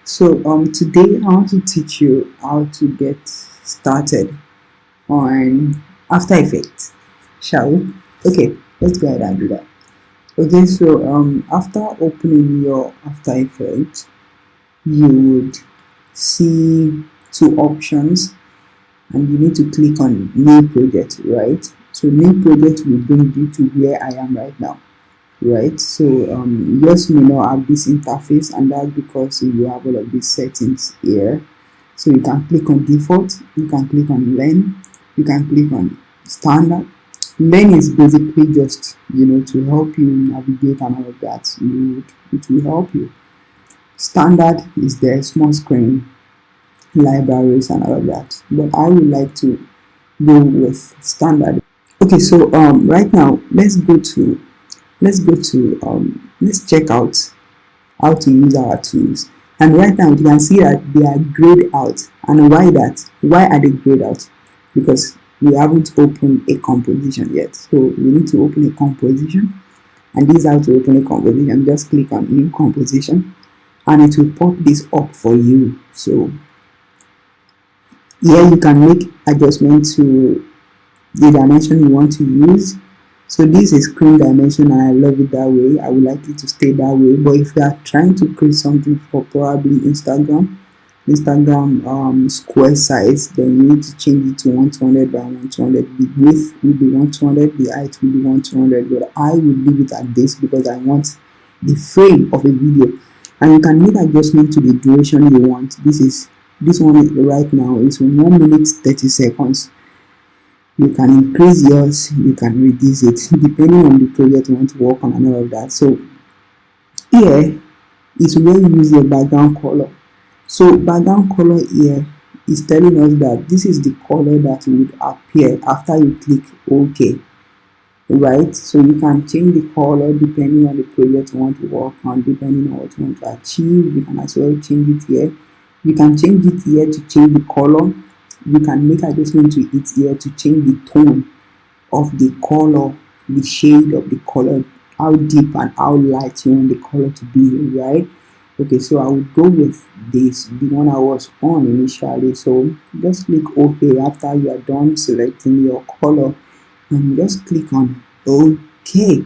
So today I want to teach you how to get started on After Effects. Shall we? Okay, let's go ahead and do that. Okay, so after opening your After Effects, you would see two options and you need to click on New Project, right? So New Project will bring you to where I am right now, right? So yours may not have this interface, and that's because you have all of these settings here. So you can click on default, you can click on learn, you can click on standard. Learn is basically just to help you navigate and all of that. It will help you. Standard is the small screen libraries and all of that, but I would like to go with standard. Okay, so right now let's check out how to use our tools. And right now you can see that they are grayed out. And why that? Why are they grayed out? Because we haven't opened a composition yet. So we need to open a composition, and this is how to open a composition. Just click on new composition and it will pop this up for you. So here you can make adjustments to the dimension you want to use. So this is screen dimension and I love it that way. I would like it to stay that way. But if you are trying to create something for probably Instagram square size, then you need to change it to 1200 by 1200. The width will be 1200, the height will be 1200. But I will leave it at this because I want the frame of a video. And you can make adjustment to the duration you want. This one right now is 1 minute 30 seconds. You can increase yours, you can reduce it depending on the project you want to work on and all of that. So here is where you use your background color. So background color here is telling us that this is the color that would appear after you click OK, right? So you can change the color depending on the project you want to work on, depending on what you want to achieve. You can as well change it here. You can change it here to change the color. You can make adjustment to it here to change the tone of the color, the shade of the color, how deep and how light you want the color to be, right? Okay, so I will go with this, the one I was on initially. So just click OK after you are done selecting your color and just click on OK.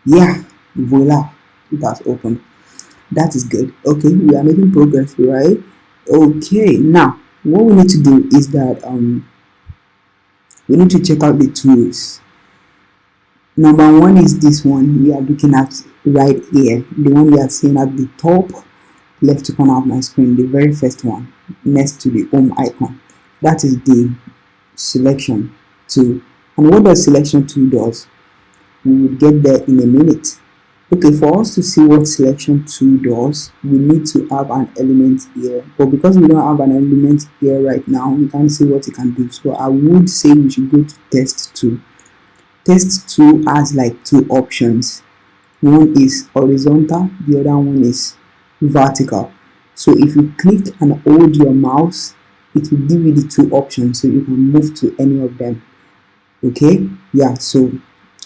Yeah, voila, it has opened. That is good. Okay, we are making progress, right? Okay, now what we need to do is that we need to check out the tools. Number one is this one we are looking at right here, the one we are seeing at the top left corner of my screen, the very first one next to the home icon. That is the selection tool. And what does selection tool does, we will get there in a minute. Okay, for us to see what selection tool does, we need to have an element here. But because we don't have an element here right now, we can't see what it can do. So I would say we should go to test tool. Test tool has like two options. One is horizontal, the other one is vertical. So if you click and hold your mouse, it will give you the two options, so you can move to any of them. Okay, yeah, so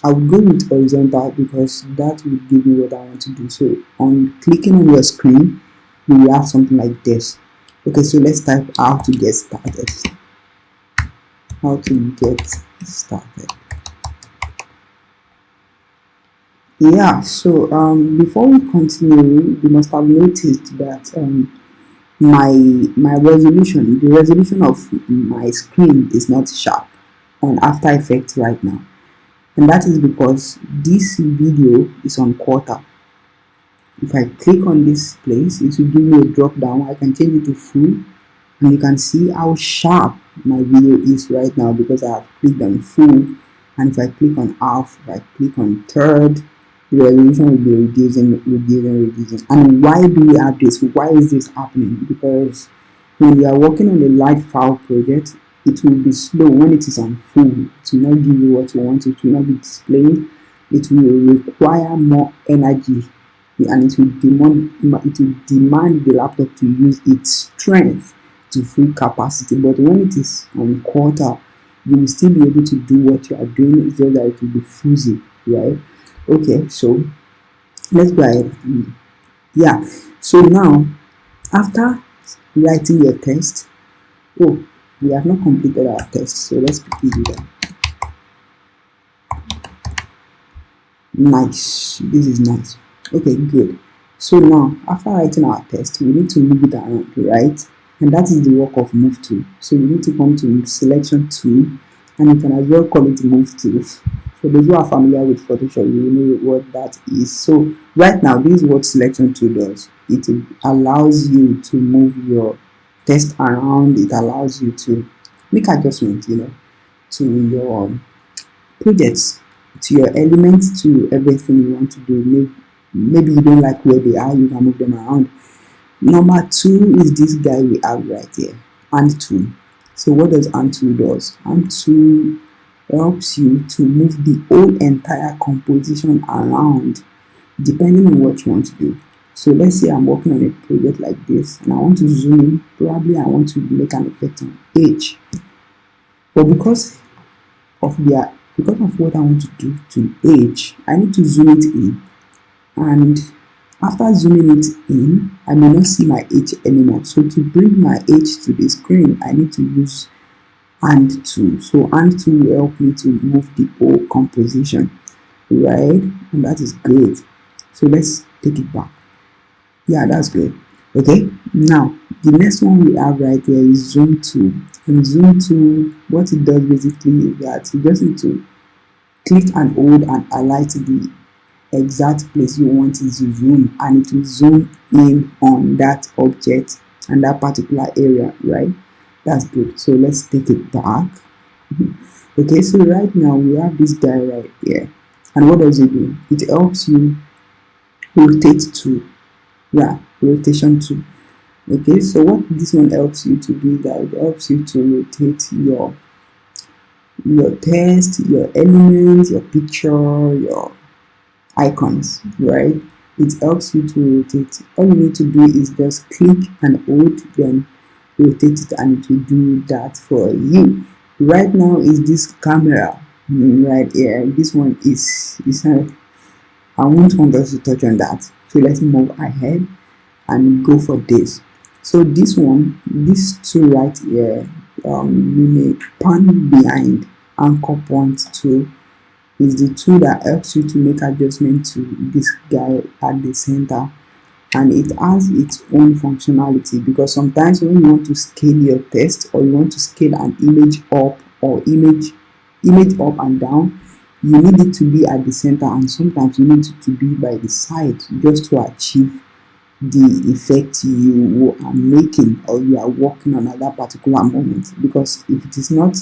I will go with horizontal because that will give me what I want to do. So on clicking on your screen, you will have something like this. Okay, so let's type how to get started. How to get started. Yeah, so before we continue, you must have noticed that my resolution, the resolution of my screen is not sharp on After Effects right now. And that is because this video is on quarter. If I click on this place, it will give me a drop down. I can change it to full, and you can see how sharp my video is right now because I have clicked on full. And if I click on half, if I click on third, the resolution will be reducing. And why do we have this? Why is this happening? Because when we are working on a large file project, it will be slow when it is on full. It will not give you what you want. It will not be displaying. It will require more energy, and it will demand the laptop to use its strength to full capacity. But when it is on quarter, you will still be able to do what you are doing. It's just that it will be fuzzy, right? Okay, so let's go ahead. Yeah, so now After writing your test, oh, we have not completed our test, so let's quickly do that. Nice, this is nice. Okay, good. So now, after writing our test, we need to move it around, right? And that is the work of move tool. So you need to come to selection tool, and you can as well call it move tool. For those who are familiar with Photoshop, you know what that is. So right now, this is what selection tool does. It allows you to move your test around. It allows you to make adjustments, to your projects, to your elements, to everything you want to do. Maybe you don't like where they are, you can move them around. Number two is this guy we have right here, and tool. So what does and tool does? And tool helps you to move the whole entire composition around depending on what you want to do. So let's say I'm working on a project like this and I want to zoom in. Probably I want to make an effect on edge, but because of what I want to do to edge, I need to zoom it in. And after zooming it in, I may not see my edge anymore. So to bring my edge to the screen, I need to use and tool. So and tool will help me to move the whole composition, right? And that is good. So let's take it back. Yeah, that's good. Okay, now the next one we have right here is zoom tool. And zoom tool, what it does basically is that you just need to click and hold and highlight the exact place you want it to zoom, and it will zoom in on that object and that particular area, right? That's good. So let's take it back. Okay, so right now we have this guy right here, and what does it do? It helps you rotate to, yeah, rotation tool. Okay, so what this one helps you to do, that it helps you to rotate your text, your elements, your picture, your icons, right? It helps you to rotate. All you need to do is just click and hold, then rotate it, and it will do that for you. Right now is this camera right here. This one is I won't want us to touch on that. So let's move ahead and go for this. So this two right here, you may pan behind anchor point tool is the tool that helps you to make adjustment to this guy at the center, and it has its own functionality, because sometimes when you want to scale your text, or you want to scale an image up or image up and down, you need it to be at the center, and sometimes you need it to be by the side just to achieve the effect you are making or you are working on at that particular moment. Because if it is not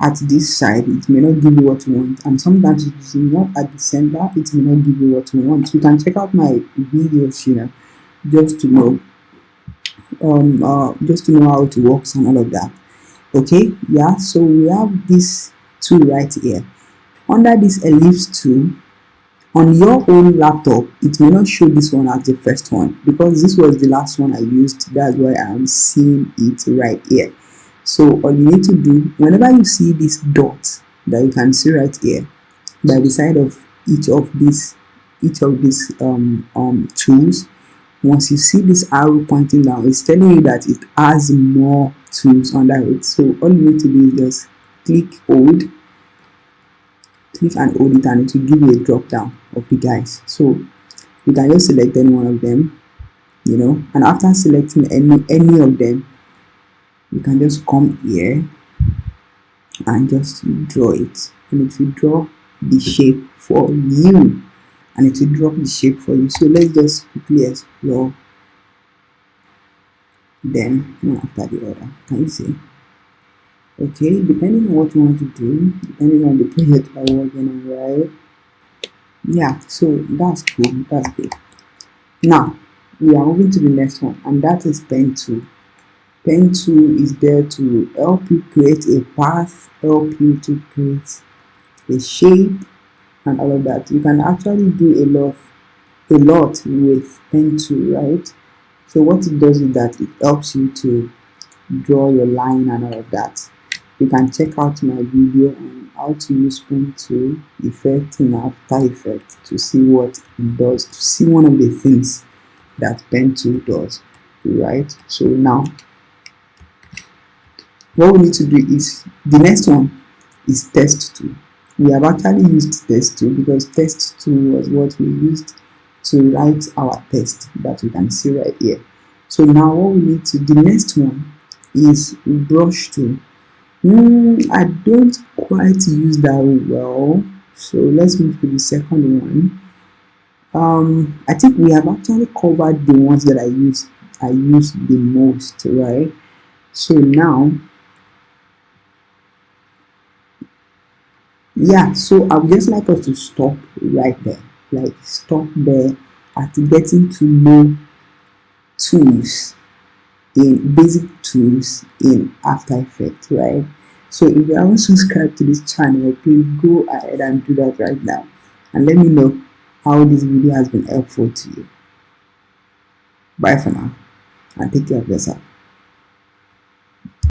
at this side, it may not give you what you want, and sometimes if it is not at the center, it may not give you what you want. You can check out my videos here just to know how it works and all of that. Okay, yeah, so we have this tool right here. Under this ellipse tool, on your own laptop, it may not show this one as the first one, because this was the last one I used. That's why I'm seeing it right here. So all you need to do, whenever you see this dot that you can see right here by the side of each of these tools, once you see this arrow pointing down, it's telling you that it has more tools under it. So all you need to do is just click and hold it, and it will give you a drop down of the guys. So you can just select any one of them, and after selecting any of them, you can just come here and just draw it, and it will draw the shape for you, and it will drop the shape for you. So let's just quickly explore them one after the other. Can you see? Okay, depending on what you want to do, depending on the project you are working on, right? Yeah, so that's cool, that's good. Now we are moving to the next one, and that is pen tool. Pen tool is there to help you create a path, help you to create a shape and all of that. You can actually do a lot with pen tool, right? So what it does is that it helps you to draw your line and all of that. You can check out my video on how to use pen tool, effect in After Effects, to see what it does, to see one of the things that pen tool does. right? So now what we need to do is the next one is test 2. We have actually used test 2 because test 2 was what we used to write our test that we can see right here. So now what we need to, the next one is brush tool. I don't quite use that well, so let's move to the second one. I think we have actually covered the ones that I use the most, right? So now, yeah, so I would just like us to stop right there, like stop there at getting to know tools, in basic tools in After Effects, right? So if you haven't subscribed to this channel, please go ahead and do that right now, and let me know how this video has been helpful to you. Bye for now, and take care of yourself.